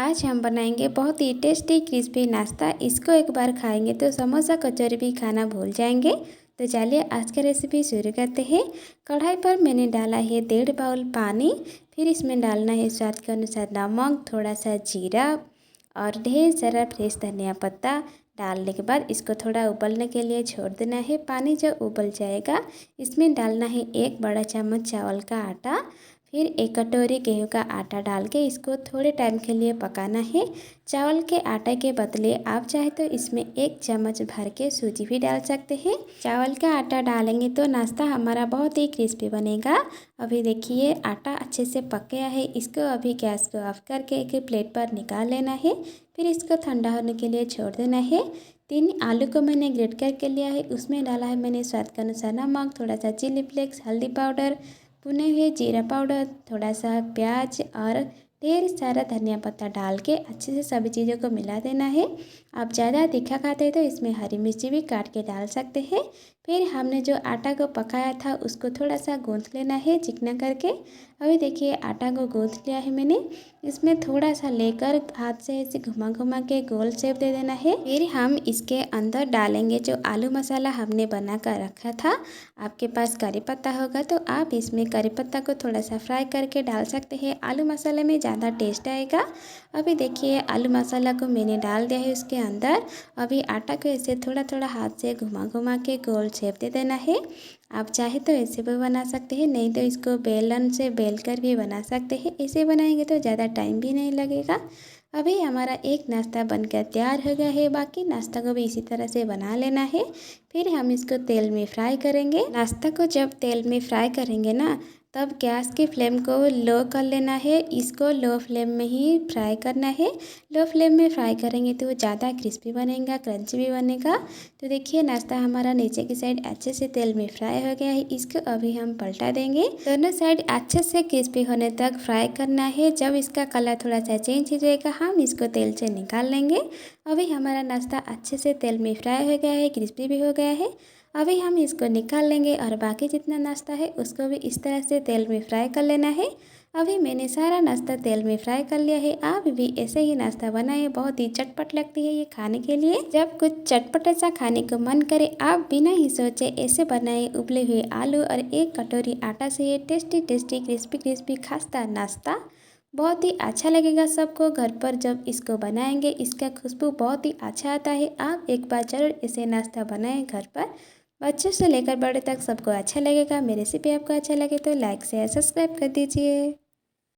आज हम बनाएंगे बहुत ही टेस्टी क्रिस्पी नाश्ता। इसको एक बार खाएंगे तो समोसा कचौरी भी खाना भूल जाएंगे। तो चलिए आज का रेसिपी शुरू करते हैं। कढ़ाई पर मैंने डाला है 1.5 बाउल पानी। फिर इसमें डालना है स्वाद के अनुसार नमक, थोड़ा सा जीरा और ढेर सारा फ्रेश धनिया पत्ता। डालने के बाद इसको थोड़ा उबलने के लिए छोड़ देना है। पानी जब उबल जाएगा इसमें डालना है 1 बड़ा चम्मच चावल का आटा। फिर 1 कटोरी गेहूं का आटा डाल के इसको थोड़े टाइम के लिए पकाना है। चावल के आटे के बदले आप चाहे तो इसमें 1 चम्मच भर के सूजी भी डाल सकते हैं। चावल का आटा डालेंगे तो नाश्ता हमारा बहुत ही क्रिस्पी बनेगा। अभी देखिए आटा अच्छे से पक गया है। इसको अभी गैस को ऑफ करके एक प्लेट पर निकाल लेना है। फिर इसको ठंडा होने के लिए छोड़ देना है। 3 आलू को मैंने ग्रेट करके लिया है। उसमें डाला है मैंने स्वाद के अनुसार नमक, थोड़ा सा चिली फ्लेक्स, हल्दी पाउडर, भुने हुए जीरा पाउडर, थोड़ा सा प्याज और ढेर सारा धनिया पत्ता डाल के अच्छे से सभी चीज़ों को मिला देना है। आप ज़्यादा तीखा खाते हैं तो इसमें हरी मिर्ची भी काट के डाल सकते हैं। फिर हमने जो आटा को पकाया था उसको थोड़ा सा गूंथ लेना है चिकना करके। अभी देखिए आटा को गूंथ लिया है मैंने। इसमें थोड़ा सा लेकर हाथ से ऐसे घुमा घुमा के गोल शेप दे देना है। फिर हम इसके अंदर डालेंगे जो आलू मसाला हमने बना कर रखा था। आपके पास करी पत्ता होगा तो आप इसमें करी पत्ता को थोड़ा सा फ्राई करके डाल सकते हैं। आलू मसाले में ज़्यादा टेस्ट आएगा। अभी देखिए आलू मसाला को मैंने डाल दिया है उसके अंदर। अभी आटा को ऐसे थोड़ा थोड़ा हाथ से घुमा घुमा के गोल शेप दे देना है। आप चाहे तो ऐसे भी बना सकते हैं, नहीं तो इसको बेलन से बेल कर भी बना सकते हैं। ऐसे बनाएंगे तो ज़्यादा टाइम भी नहीं लगेगा। अभी हमारा एक नाश्ता बनकर तैयार हो गया है। बाकी नाश्ता को भी इसी तरह से बना लेना है। फिर हम इसको तेल में फ्राई करेंगे। नाश्ता को जब तेल में फ्राई करेंगे ना तब गैस की फ्लेम को लो कर लेना है। इसको लो फ्लेम में ही फ्राई करना है। लो फ्लेम में फ्राई करेंगे तो वो ज़्यादा क्रिस्पी बनेगा, क्रंची भी बनेगा। तो देखिए नाश्ता हमारा नीचे की साइड अच्छे से तेल में फ्राई हो गया है। इसको अभी हम पलटा देंगे। दोनों साइड अच्छे से क्रिस्पी होने तक फ्राई करना है। जब इसका कलर थोड़ा सा चेंज हो जाएगा हम इसको तेल से निकाल लेंगे। अभी हमारा नाश्ता अच्छे से तेल में फ्राई हो गया है, क्रिस्पी भी हो गया है। अभी हम इसको निकाल लेंगे और बाकी जितना नाश्ता है उसको भी इस तरह से तेल में फ्राई कर लेना है। अभी मैंने सारा नाश्ता तेल में फ्राई कर लिया है। आप भी ऐसे ही नाश्ता बनाए, बहुत ही चटपट लगती है ये खाने के लिए। जब कुछ चटपटा सा खाने को मन करे आप बिना ही सोचे ऐसे बनाए उबले हुए आलू और 1 कटोरी आटा से ये टेस्टी टेस्टी क्रिस्पी क्रिस्पी खास्ता नाश्ता बहुत ही अच्छा लगेगा सबको। घर पर जब इसको बनाएंगे इसका खुशबू बहुत ही अच्छा आता है। आप एक बार ज़रूर ऐसे नाश्ता बनाएं घर पर। बच्चों से लेकर बड़े तक सबको अच्छा लगेगा। मेरी रेसिपी आपको अच्छा लगे तो लाइक शेयर सब्सक्राइब कर दीजिए।